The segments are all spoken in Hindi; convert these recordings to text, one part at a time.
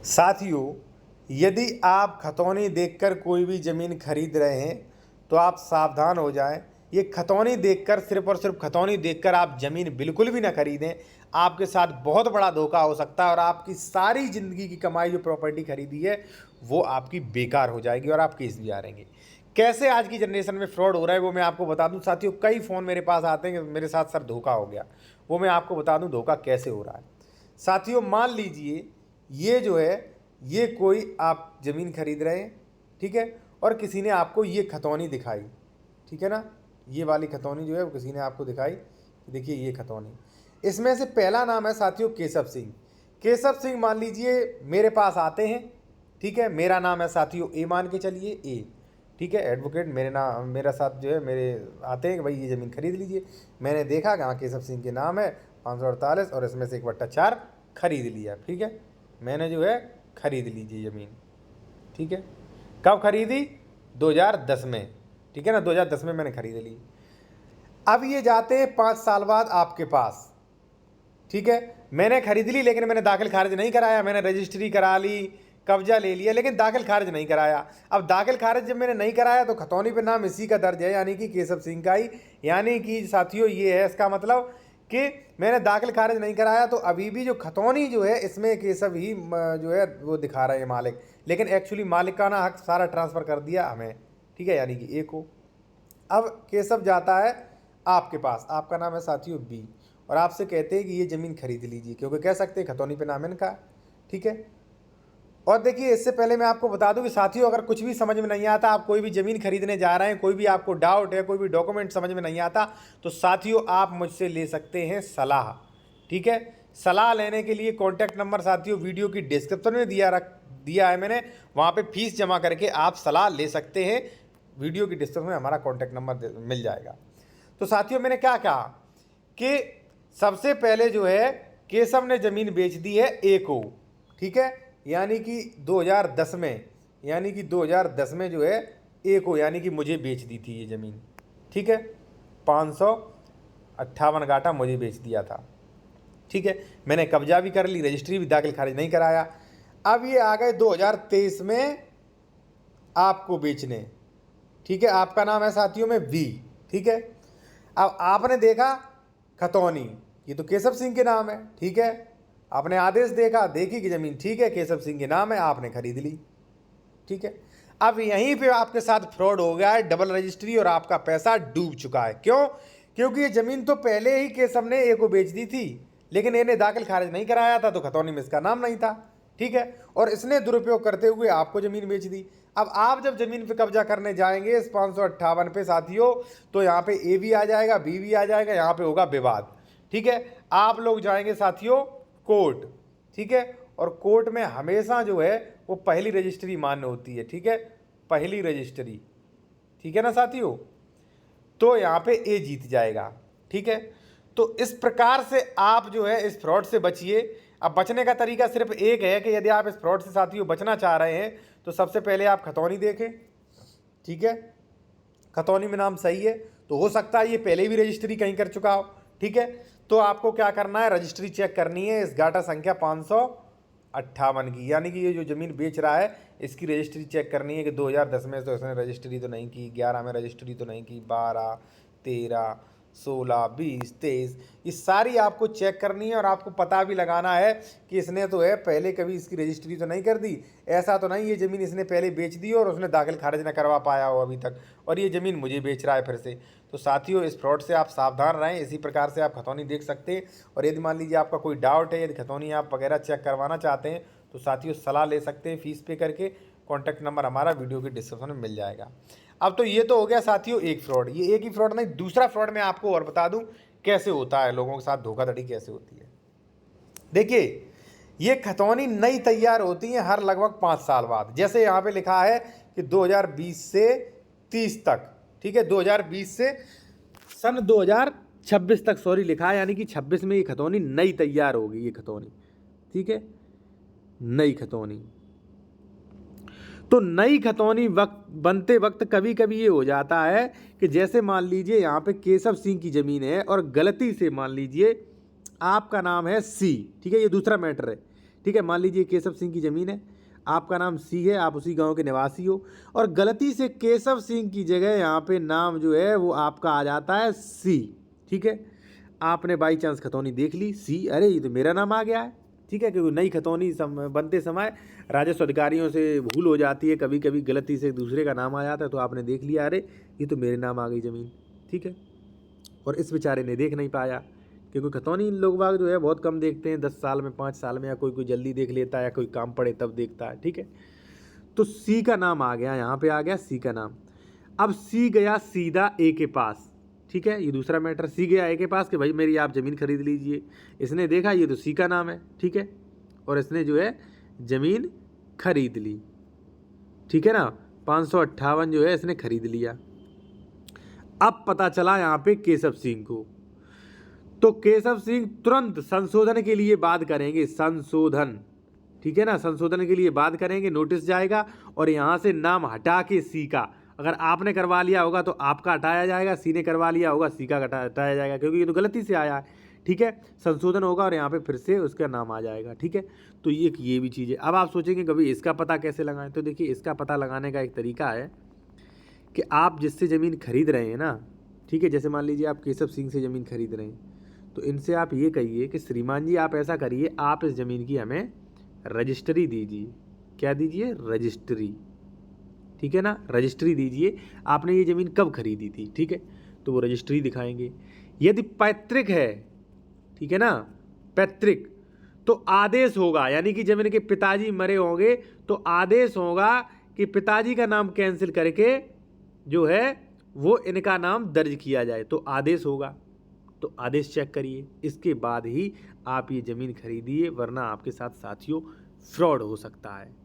साथियों, यदि आप खतौनी देखकर कोई भी ज़मीन खरीद रहे हैं तो आप सावधान हो जाएं। ये खतौनी देखकर, सिर्फ और सिर्फ खतौनी देखकर आप ज़मीन बिल्कुल भी ना खरीदें। आपके साथ बहुत बड़ा धोखा हो सकता है और आपकी सारी ज़िंदगी की कमाई जो प्रॉपर्टी खरीदी है वो आपकी बेकार हो जाएगी और आप केस भी हारेंगे। कैसे आज की जनरेशन में फ्रॉड हो रहा है वो मैं आपको बता दूं। साथियों, कई फ़ोन मेरे पास आते हैं कि मेरे साथ सर धोखा हो गया। वो मैं आपको बता दूं धोखा कैसे हो रहा है। साथियों, मान लीजिए ये जो है, ये कोई आप ज़मीन खरीद रहे हैं, ठीक है, और किसी ने आपको ये खतौनी दिखाई, ठीक है ना, ये वाली खतौनी जो है वो किसी ने आपको दिखाई कि देखिए ये खतौनी। इसमें से पहला नाम है साथियों केशव सिंह। केशव सिंह मान लीजिए मेरे पास आते हैं, ठीक है, मेरा नाम है साथियों ए, मान के चलिए ए, ठीक है, एडवोकेट मेरा साथ जो है मेरे आते हैं कि भाई ये ज़मीन खरीद लीजिए। मैंने देखा कि हाँ केशव सिंह के नाम है 548 और इसमें से 1/4 खरीद लिया, ठीक है, मैंने जो है खरीद लीजिए ज़मीन, ठीक है। कब खरीदी? 2010 में, ठीक है ना, 2010 में मैंने खरीद ली। अब ये जाते हैं 5 साल बाद आपके पास, ठीक है। मैंने खरीद ली लेकिन मैंने दाखिल खारिज नहीं कराया। मैंने रजिस्ट्री करा ली, कब्जा ले लिया, लेकिन दाखिल खारिज नहीं कराया। अब दाखिल खारिज जब मैंने नहीं कराया तो खतौनी पे नाम इसी का दर्ज है, यानी कि केशव सिंह का ही। यानी कि साथियों ये है इसका मतलब कि मैंने दाखिल खारिज नहीं कराया तो अभी भी जो खतौनी जो है इसमें केशव ही जो है वो दिखा रहे हैं मालिक, लेकिन एक्चुअली मालिकाना हक सारा ट्रांसफ़र कर दिया हमें, ठीक है, यानी कि ए को। अब केशव जाता है आपके पास, आपका नाम है साथियों बी, और आपसे कहते हैं कि ये ज़मीन खरीद लीजिए, क्योंकि कह सकते हैं खतौनी पे नाम है इनका, ठीक है। और देखिए इससे पहले मैं आपको बता दूं कि साथियों अगर कुछ भी समझ में नहीं आता, आप कोई भी ज़मीन खरीदने जा रहे हैं, कोई भी आपको डाउट है, कोई भी डॉक्यूमेंट समझ में नहीं आता, तो साथियों आप मुझसे ले सकते हैं सलाह, ठीक है। सलाह लेने के लिए कॉन्टैक्ट नंबर साथियों वीडियो की डिस्क्रिप्शन में दिया है मैंने, वहाँ पर फीस जमा करके आप सलाह ले सकते हैं। वीडियो की डिस्क्रिप्शन में हमारा कॉन्टैक्ट नंबर मिल जाएगा। तो साथियों मैंने क्या कहा कि सबसे पहले जो है केशव ने ज़मीन बेच दी है ए को, ठीक है, यानी कि 2010 में, यानी कि 2010 में जो है ए को, यानी कि मुझे बेच दी थी ये ज़मीन, ठीक है। 558 गाटा मुझे बेच दिया था, ठीक है। मैंने कब्जा भी कर ली, रजिस्ट्री भी दाखिल खारिज नहीं कराया। अब ये आ गए 2023 में आपको बेचने, ठीक है। आपका नाम है साथियों में वी, ठीक है। अब आपने देखा खतौनी, ये तो केशव सिंह के नाम है, ठीक है। आपने आदेश देखा, देखी कि ज़मीन ठीक है केशव सिंह के नाम है, आपने खरीद ली, ठीक है। अब यहीं पे आपके साथ फ्रॉड हो गया है, डबल रजिस्ट्री, और आपका पैसा डूब चुका है। क्यों? क्योंकि ये ज़मीन तो पहले ही केशव ने ए को बेच दी थी, लेकिन इन्हें दाखिल खारिज नहीं कराया था तो खतौनी में इसका नाम नहीं था, ठीक है, और इसने दुरुपयोग करते हुए आपको ज़मीन बेच दी। अब आप जब ज़मीन पे कब्जा करने जाएंगे इस 558 पे साथियों, तो यहाँ पे ए भी आ जाएगा, बी भी आ जाएगा, यहाँ पे होगा विवाद, ठीक है। आप लोग जाएंगे साथियों कोर्ट, ठीक है, और कोर्ट में हमेशा जो है वो पहली रजिस्ट्री मान्य होती है, ठीक है, पहली रजिस्ट्री, ठीक है ना साथियों। तो यहाँ पे ए जीत जाएगा, ठीक है। तो इस प्रकार से आप जो है इस फ्रॉड से बचिए। अब बचने का तरीका सिर्फ एक है कि यदि आप इस फ्रॉड से साथियों बचना चाह रहे हैं तो सबसे पहले आप खतौनी देखें, ठीक है। खतौनी में नाम सही है तो हो सकता है ये पहले भी रजिस्ट्री कहीं कर चुका हो, ठीक है। तो आपको क्या करना है, रजिस्ट्री चेक करनी है इस गाटा संख्या 558 की, यानी कि ये जो ज़मीन बेच रहा है इसकी रजिस्ट्री चेक करनी है कि 2010 में तो इसने रजिस्ट्री तो नहीं की, 11 में रजिस्ट्री तो नहीं की, 12, 13, 16, 20, 23, ये सारी आपको चेक करनी है। और आपको पता भी लगाना है कि इसने तो है पहले कभी इसकी रजिस्ट्री तो नहीं कर दी, ऐसा तो नहीं ये ज़मीन इसने पहले बेच दी और उसने दाखिल खारिज ना करवा पाया हो अभी तक, और ये ज़मीन मुझे बेच रहा है फिर से। तो साथियों इस फ्रॉड से आप सावधान रहें। इसी प्रकार से आप खतौनी देख सकते हैं। और यदि मान लीजिए आपका कोई डाउट है, यदि खतौनी आप वगैरह चेक करवाना चाहते हैं तो साथियों सलाह ले सकते हैं फीस पे करके। कॉन्टैक्ट नंबर हमारा वीडियो के डिस्क्रिप्शन में मिल जाएगा। अब तो ये तो हो गया साथियों एक फ्रॉड, ये एक ही फ्रॉड नहीं, दूसरा फ्रॉड मैं आपको और बता दूं कैसे होता है, लोगों के साथ धोखाधड़ी कैसे होती है। देखिए ये खतौनी नई तैयार होती है हर लगभग 5 साल बाद। जैसे यहाँ पे लिखा है कि 2020 से 30 तक, ठीक है, 2020 से सन 2026 तक, सॉरी लिखा है, यानी कि 26 में ये खतौनी नई तैयार होगी, ये खतौनी, ठीक है, नई खतौनी। तो नई खतौनी बनते वक्त कभी कभी ये हो जाता है कि जैसे मान लीजिए यहाँ पे केशव सिंह की ज़मीन है और गलती से मान लीजिए आपका नाम है सी, ठीक है, ये दूसरा मैटर है, ठीक है, मान लीजिए केशव सिंह की ज़मीन है, आपका नाम सी है, आप उसी गांव के निवासी हो, और गलती से केशव सिंह की जगह यहाँ पे नाम जो है वो आपका आ जाता है सी। ठीक है, आपने बाई चांस खतौनी देख ली, सी, अरे ये तो मेरा नाम आ गया है। ठीक है, क्योंकि नई खतौनी बनते समय राजस्व अधिकारियों से भूल हो जाती है, कभी कभी गलती से दूसरे का नाम आ जाता है, तो आपने देख लिया अरे ये तो मेरे नाम आ गई ज़मीन। ठीक है, और इस बेचारे ने देख नहीं पाया, क्योंकि खतौनी लोग बाग जो है बहुत कम देखते हैं, 10 साल में, 5 साल में, या कोई जल्दी देख लेता है, या कोई काम पड़े तब देखता है। ठीक है, तो सी का नाम आ गया, यहाँ पे आ गया सी का नाम। अब सी गया सीधा ए के पास। ठीक है, ये दूसरा मैटर, सी गया ए के पास कि भाई मेरी आप ज़मीन खरीद लीजिए। इसने देखा ये तो सी का नाम है, ठीक है, और इसने जो है ज़मीन खरीद ली। ठीक है ना, 558 जो है इसने खरीद लिया। अब पता चला यहाँ पे केशव सिंह को, तो केशव सिंह तुरंत संशोधन के लिए बात करेंगे, संशोधन। ठीक है ना, संशोधन के लिए बात करेंगे, नोटिस जाएगा और यहाँ से नाम हटा के सी का, अगर आपने करवा लिया होगा तो आपका हटाया जाएगा, सी ने करवा लिया होगा सी का हटाया जाएगा, क्योंकि ये तो गलती से आया है। ठीक है, संशोधन होगा और यहाँ पे फिर से उसका नाम आ जाएगा। ठीक है, तो ये भी चीज़ है। अब आप सोचेंगे कभी इसका पता कैसे लगाएं, तो देखिए इसका पता लगाने का एक तरीका है कि आप जिससे ज़मीन खरीद रहे हैं ना, ठीक है, जैसे मान लीजिए आप केशव सिंह से ज़मीन खरीद रहे हैं, तो इनसे आप ये कहिए कि श्रीमान जी आप ऐसा करिए, आप इस ज़मीन की हमें रजिस्ट्री दीजिए। क्या दीजिए? रजिस्ट्री। ठीक है ना, रजिस्ट्री दीजिए, आपने ये ज़मीन कब खरीदी थी। ठीक है, तो वो रजिस्ट्री दिखाएंगे। यदि पैतृक है, ठीक है ना, पैतृक, तो आदेश होगा, यानी कि जब इनके पिताजी मरे होंगे तो आदेश होगा कि पिताजी का नाम कैंसिल करके जो है वो इनका नाम दर्ज किया जाए, तो आदेश होगा। तो आदेश चेक करिए, इसके बाद ही आप ये ज़मीन खरीदिए, वरना आपके साथ साथियों फ्रॉड हो सकता है।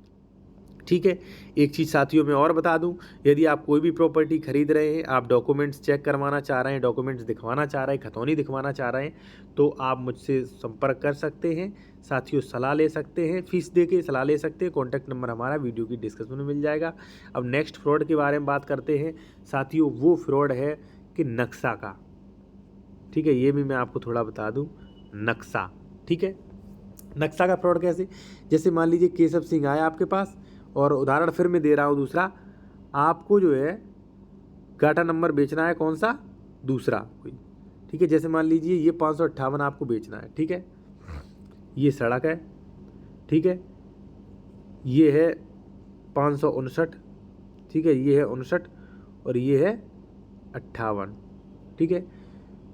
ठीक है, एक चीज़ साथियों मैं और बता दूं, यदि आप कोई भी प्रॉपर्टी खरीद रहे हैं, आप डॉक्यूमेंट्स चेक करवाना चाह रहे हैं, डॉक्यूमेंट्स दिखवाना चाह रहे हैं, खतौनी दिखवाना चाह रहे हैं, तो आप मुझसे संपर्क कर सकते हैं साथियों, सलाह ले सकते हैं, फीस दे के सलाह ले सकते हैं। कॉन्टैक्ट नंबर हमारा वीडियो की डिस्क्रिप्शन में मिल जाएगा। अब नेक्स्ट फ्रॉड के बारे में बात करते हैं साथियों, वो फ्रॉड है कि नक्शा का। ठीक है, ये भी मैं आपको थोड़ा बता दूं, नक्शा। ठीक है, नक्शा का फ्रॉड कैसे, जैसे मान लीजिए केशव सिंह आया आपके पास, और उदाहरण फिर मैं दे रहा हूँ दूसरा, आपको जो है गाटा नंबर बेचना है, कौन सा? दूसरा कोई। ठीक है, जैसे मान लीजिए ये 558 आपको बेचना है। ठीक है, ये सड़क है, ठीक है, ये है 559, ठीक है, ये है 59 और ये है 58। ठीक है,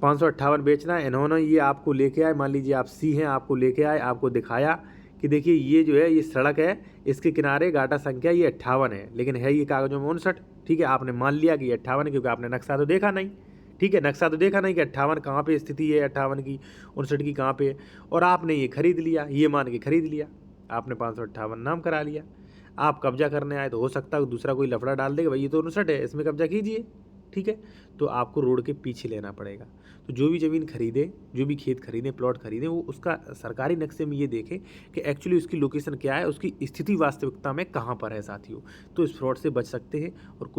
558 बेचना है, इन्होंने ये आपको लेके आए, मान लीजिए आप सी हैं, आपको लेके आए, आपको दिखाया कि देखिए ये जो है ये सड़क है, इसके किनारे गाटा संख्या ये 58 है, लेकिन है ये कागजों में 59। ठीक है, आपने मान लिया कि ये 58 है, क्योंकि आपने नक्शा तो देखा नहीं। ठीक है, नक्शा तो देखा नहीं कि 58 कहाँ पे स्थिति है, 58 की, 59 की कहाँ पे है, और आपने ये खरीद लिया, ये मान के खरीद लिया, आपने 558 नाम करा लिया। आप कब्जा करने आए तो हो सकता है दूसरा कोई लफड़ा डाल देगा, भाई ये तो 59 है, इसमें कब्जा कीजिए। ठीक है, तो आपको रोड के पीछे लेना पड़ेगा। तो जो भी ज़मीन खरीदे, जो भी खेत खरीदें, प्लॉट खरीदें, वो उसका सरकारी नक्शे में ये देखें कि एक्चुअली उसकी लोकेशन क्या है, उसकी स्थिति वास्तविकता में कहाँ पर है साथियों। तो इस फ्रॉड से बच सकते हैं, और कोई